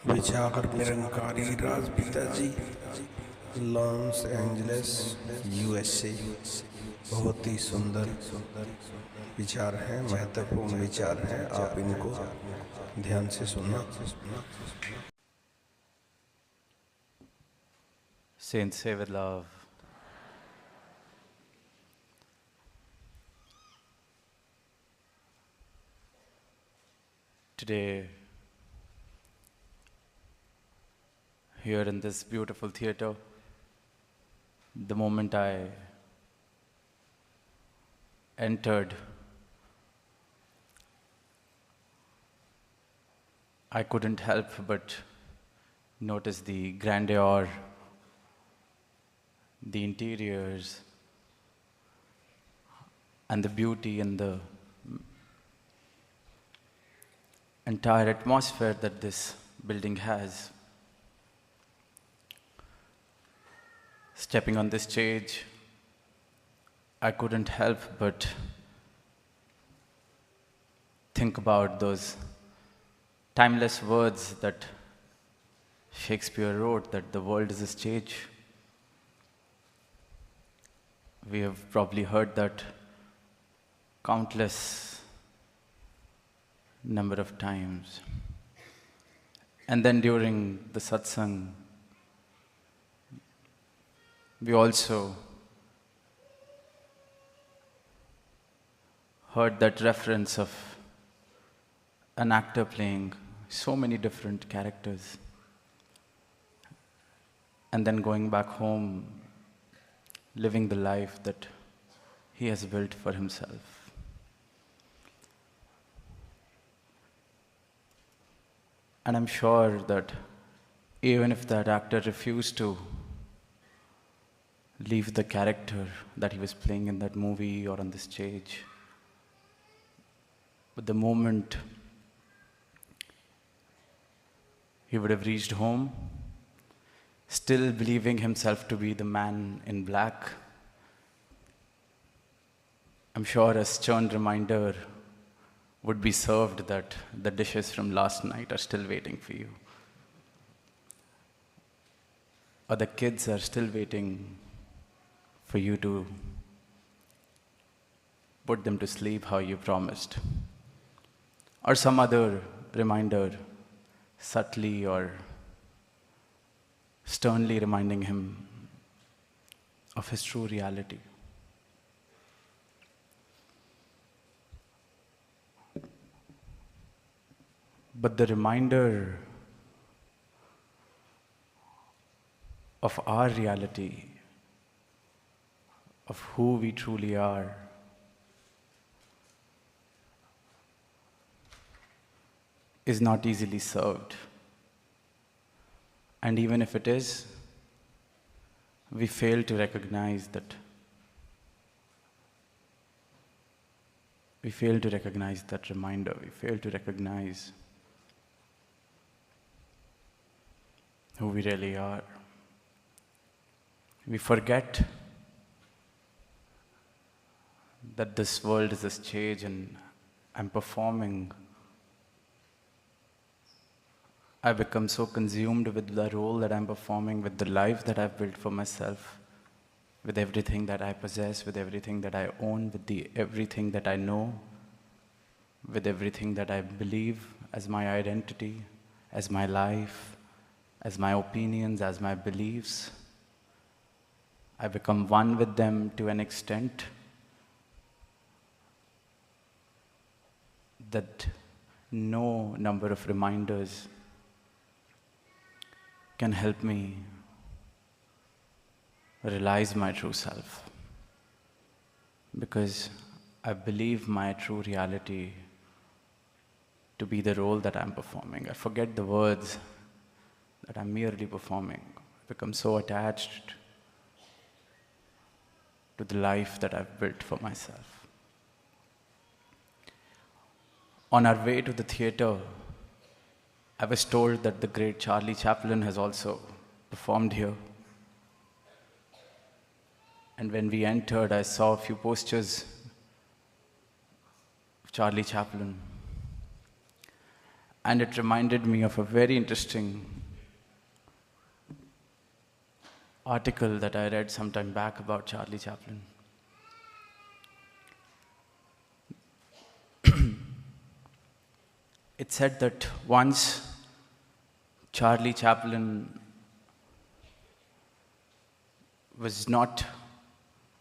विचार निरंकारी राज पिताजी, Los Angeles, USA. बहुत ही सुंदर विचार हैं, महत्वपूर्ण विचार हैं। आप इनको ध्यान से सुनना। Saints say with love. Today, here in this beautiful theater, the moment I entered, I couldn't help but notice the grandeur, the interiors, and the beauty and the entire atmosphere that this building has. Stepping on this stage, I couldn't help but think about those timeless words that Shakespeare wrote, that the world is a stage. We have probably heard that countless number of times. And then during the satsang, we also heard that reference of an actor playing so many different characters. And then going back home, living the life that he has built for himself. And I'm sure that even if that actor refused to leave the character that he was playing in that movie or on the stage, but the moment he would have reached home, still believing himself to be the man in black, I'm sure a stern reminder would be served that the dishes from last night are still waiting for you. Or the kids are still waiting for you to put them to sleep how you promised. Or some other reminder, subtly or sternly reminding him of his true reality. But the reminder of our reality, of who we truly are, is not easily served. And even if it is, we fail to recognize that. We fail to recognize that reminder. We fail to recognize who we really are. We forget that this world is a stage and I'm performing. I become so consumed with the role that I'm performing, with the life that I've built for myself, with everything that I possess, with everything that I own, with everything that I know, with everything that I believe as my identity, as my life, as my opinions, as my beliefs. I become one with them to an extent that no number of reminders can help me realize my true self. Because I believe my true reality to be the role that I'm performing. I forget the words that I'm merely performing. I become so attached to the life that I've built for myself. On our way to the theater, I was told that the great Charlie Chaplin has also performed here. And when we entered, I saw a few posters of Charlie Chaplin. And it reminded me of a very interesting article that I read some time back about Charlie Chaplin. It said that once Charlie Chaplin was not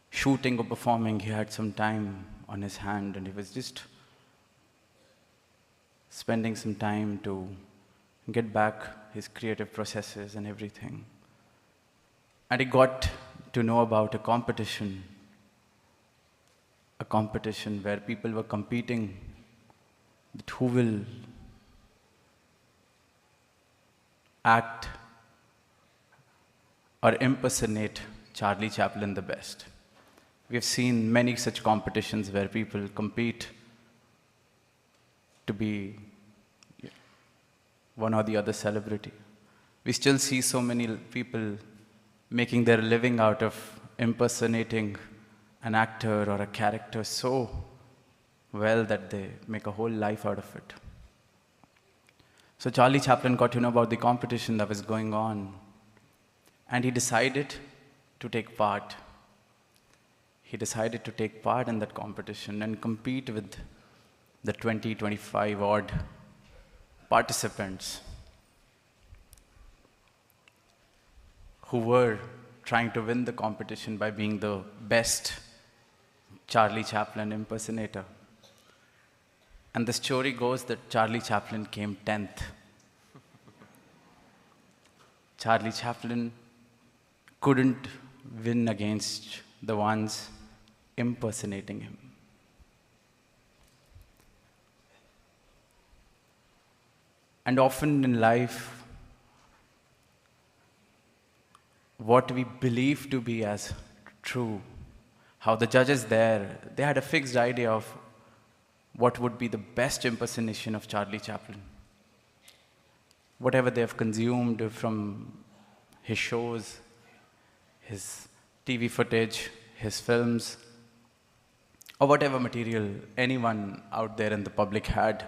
shooting or performing, he had some time on his hand and he was just spending some time to get back his creative processes and everything. And he got to know about a competition where people were competing that who will act or impersonate Charlie Chaplin the best. We have seen many such competitions where people compete to be one or the other celebrity. We still see so many people making their living out of impersonating an actor or a character so well that they make a whole life out of it. So Charlie Chaplin got to know about the competition that was going on, and he decided to take part. He decided to take part in that competition and compete with the 25 odd participants who were trying to win the competition by being the best Charlie Chaplin impersonator. And the story goes that Charlie Chaplin came 10th. Charlie Chaplin couldn't win against the ones impersonating him. And often in life, what we believe to be as true, how the judges there, they had a fixed idea of what would be the best impersonation of Charlie Chaplin. Whatever they have consumed from his shows, his TV footage, his films, or whatever material anyone out there in the public had.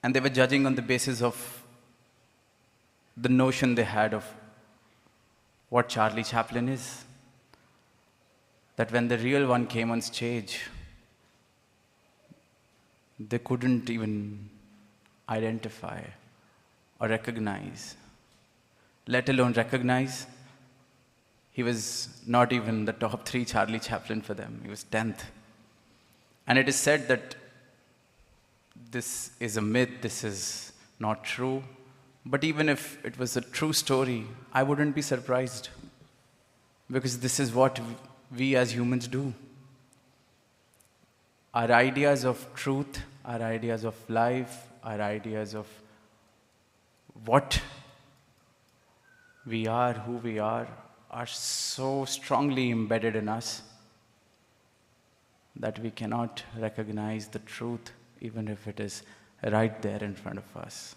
And they were judging on the basis of the notion they had of what Charlie Chaplin is. That when the real one came on stage, they couldn't even identify or recognize, let alone recognize. He was not even the top 3 Charlie Chaplin for them. He was 10th. And it is said that this is a myth, this is not true. But even if it was a true story, I wouldn't be surprised. Because this is what we as humans do. Our ideas of truth, our ideas of life, our ideas of what we are, who we are so strongly embedded in us that we cannot recognize the truth even if it is right there in front of us.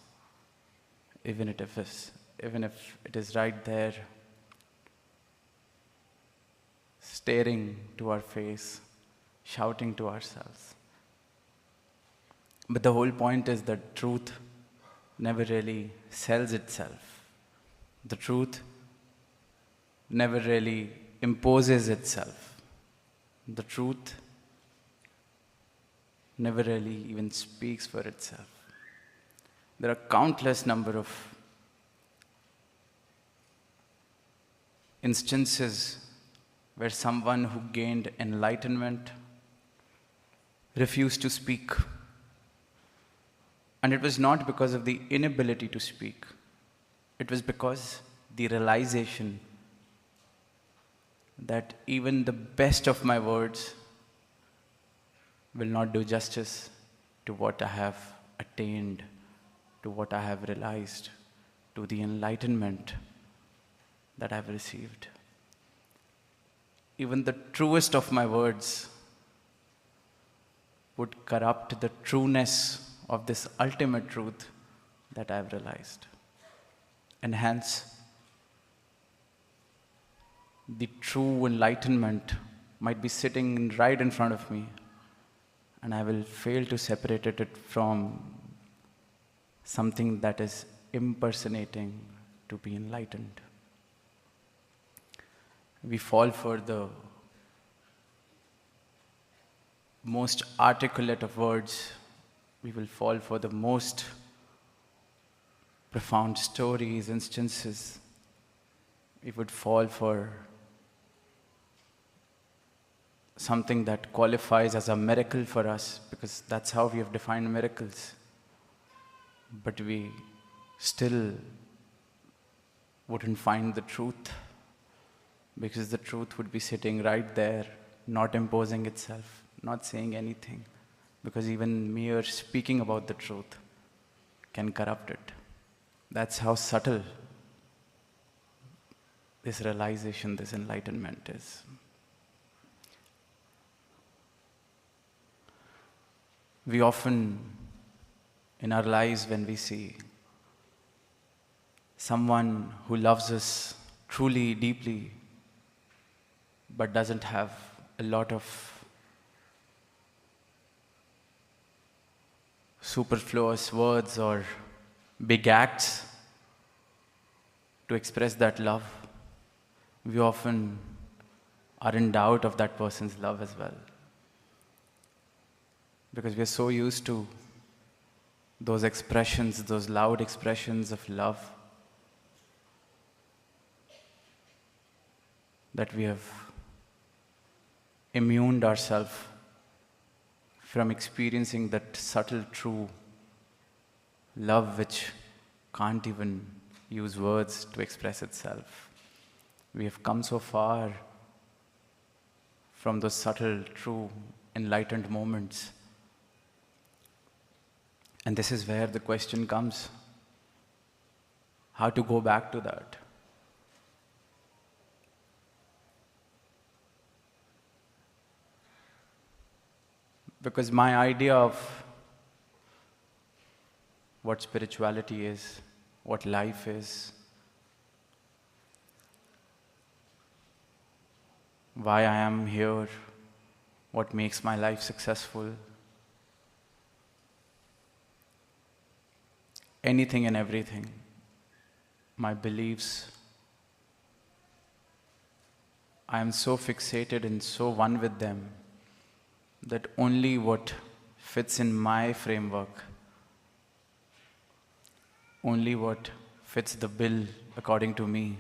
Even if it is right there, staring to our face, shouting to ourselves. But the whole point is that truth never really sells itself. The truth never really imposes itself. The truth never really even speaks for itself. There are countless number of instances where someone who gained enlightenment refused to speak. And it was not because of the inability to speak. It was because the realization that even the best of my words will not do justice to what I have attained, to what I have realized, to the enlightenment that I have received. Even the truest of my words would corrupt the trueness of this ultimate truth that I have realized. And hence, the true enlightenment might be sitting right in front of me, and I will fail to separate it from something that is impersonating to be enlightened. We fall for the most articulate of words, we will fall for the most profound stories, instances. We would fall for something that qualifies as a miracle for us, because that's how we have defined miracles. But we still wouldn't find the truth, because the truth would be sitting right there, not imposing itself, not saying anything, because even mere speaking about the truth can corrupt it. That's how subtle this realization, this enlightenment is. We often, in our lives, when we see someone who loves us truly, deeply, but doesn't have a lot of superfluous words or big acts to express that love, we often are in doubt of that person's love as well. Because we are so used to those expressions, those loud expressions of love, that we have immuned ourselves from experiencing that subtle, true love which can't even use words to express itself. We have come so far from those subtle, true, enlightened moments. And this is where the question comes, how to go back to that? Because my idea of what spirituality is, what life is, why I am here, what makes my life successful, anything and everything, my beliefs, I am so fixated and so one with them that only what fits in my framework, only what fits the bill according to me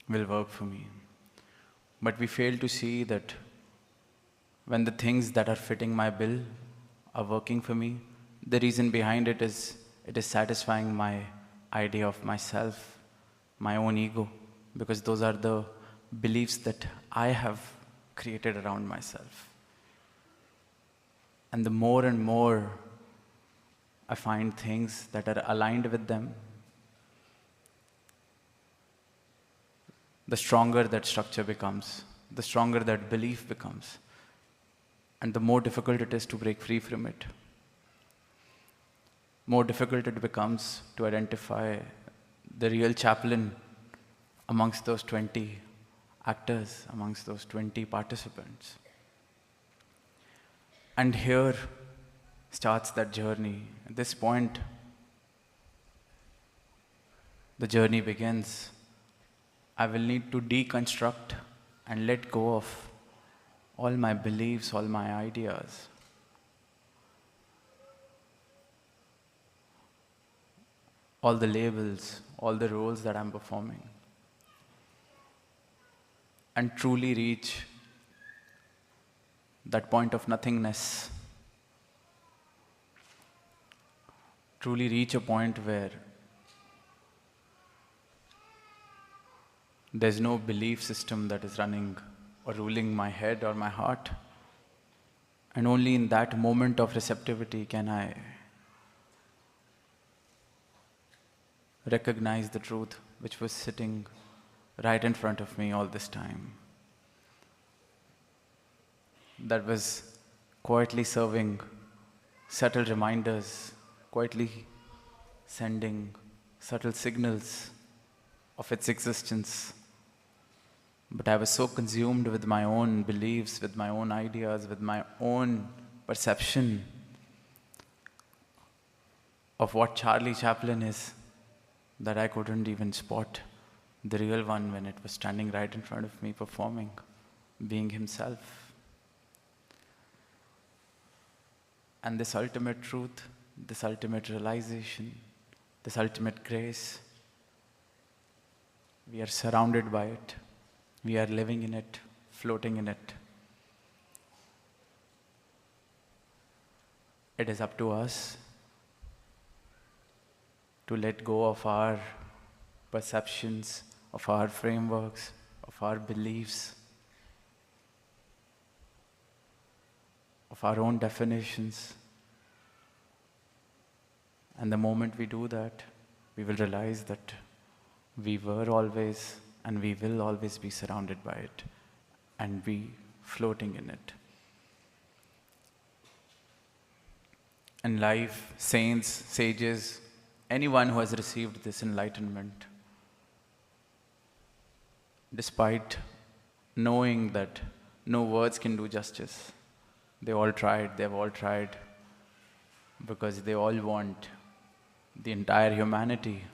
will work for me. But we fail to see that when the things that are fitting my bill are working for me, the reason behind it is satisfying my idea of myself, my own ego, because those are the beliefs that I have created around myself. And the more and more I find things that are aligned with them, the stronger that structure becomes, the stronger that belief becomes, and the more difficult it is to break free from it. More difficult it becomes to identify the real chaplain amongst those 20 actors, amongst those 20 participants. And here starts that journey. At this point, the journey begins. I will need to deconstruct and let go of all my beliefs, all my ideas. All the labels, all the roles that I'm performing. And truly reach that point of nothingness. Truly reach a point where there's no belief system that is running or ruling my head or my heart. And only in that moment of receptivity can I recognize the truth which was sitting right in front of me all this time. That was quietly serving subtle reminders, quietly sending subtle signals of its existence. But I was so consumed with my own beliefs, with my own ideas, with my own perception of what Charlie Chaplin is, that I couldn't even spot the real one when it was standing right in front of me performing, being himself. And this ultimate truth, this ultimate realization, this ultimate grace, we are surrounded by it. We are living in it, floating in it. It is up to us to let go of our perceptions, of our frameworks, of our beliefs, of our own definitions. And the moment we do that, we will realize that we were always and we will always be surrounded by it and be floating in it. And life, saints, sages, anyone who has received this enlightenment, despite knowing that no words can do justice, they've all tried, because they all want the entire humanity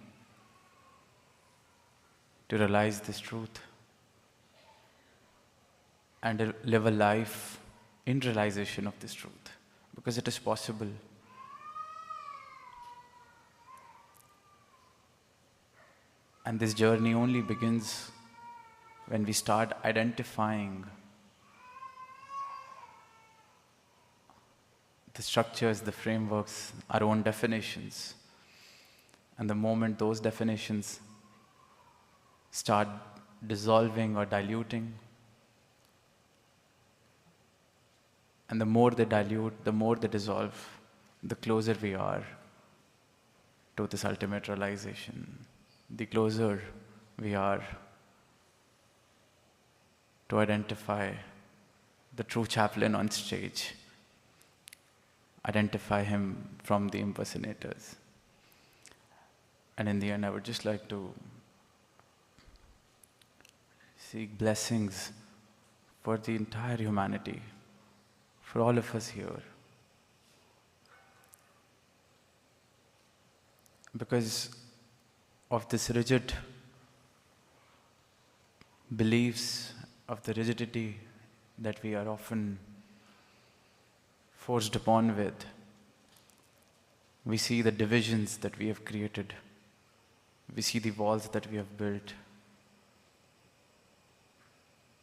to realize this truth and live a life in realization of this truth, because it is possible. And this journey only begins when we start identifying the structures, the frameworks, our own definitions. And the moment those definitions start dissolving or diluting, and the more they dilute, the more they dissolve, the closer we are to this ultimate realization. The closer we are to identify the true Chaplin on stage, identify him from the impersonators. And in the end, I would just like to seek blessings for the entire humanity, for all of us here. Because of this rigid beliefs, of the rigidity that we are often forced upon with, we see the divisions that we have created. We see the walls that we have built.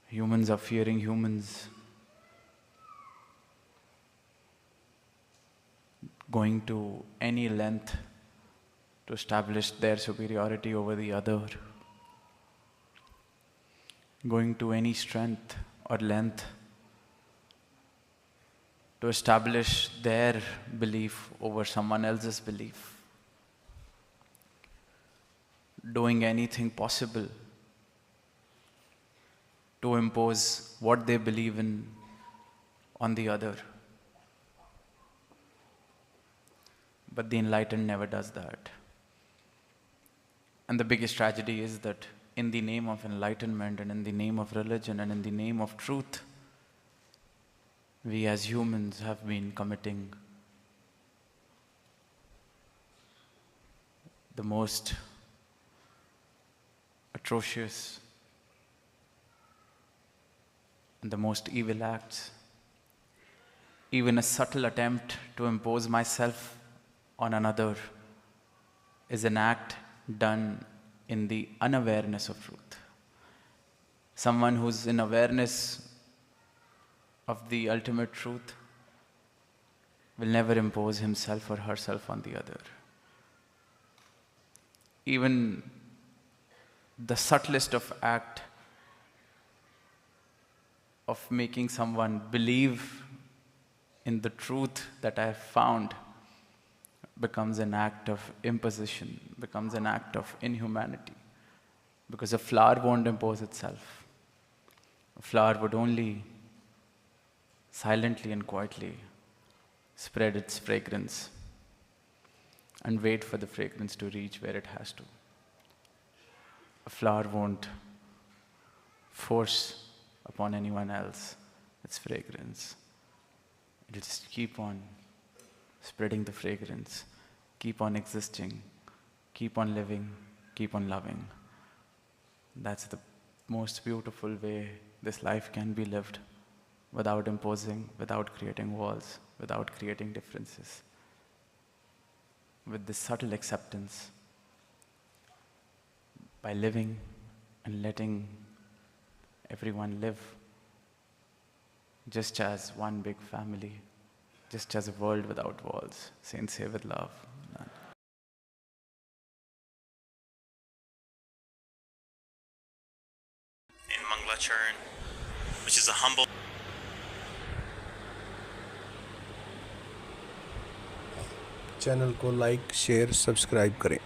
Humans are fearing humans, going to any length to establish their superiority over the other, going to any strength or length to establish their belief over someone else's belief, doing anything possible to impose what they believe in on the other. But the enlightened never does that. And the biggest tragedy is that in the name of enlightenment and in the name of religion and in the name of truth, we as humans have been committing the most atrocious and the most evil acts. Even a subtle attempt to impose myself on another is an act done in the unawareness of truth. Someone who's in awareness of the ultimate truth will never impose himself or herself on the other. Even the subtlest of act of making someone believe in the truth that I have found becomes an act of imposition, becomes an act of inhumanity. Because a flower won't impose itself. A flower would only silently and quietly spread its fragrance and wait for the fragrance to reach where it has to. A flower won't force upon anyone else its fragrance. It'll just keep on spreading the fragrance, keep on existing, keep on living, keep on loving. That's the most beautiful way this life can be lived, without imposing, without creating walls, without creating differences. With this subtle acceptance, by living and letting everyone live just as one big family, just as a world without walls, sincere with love. In Manglacharan, which is a humble channel को like share subscribe करें।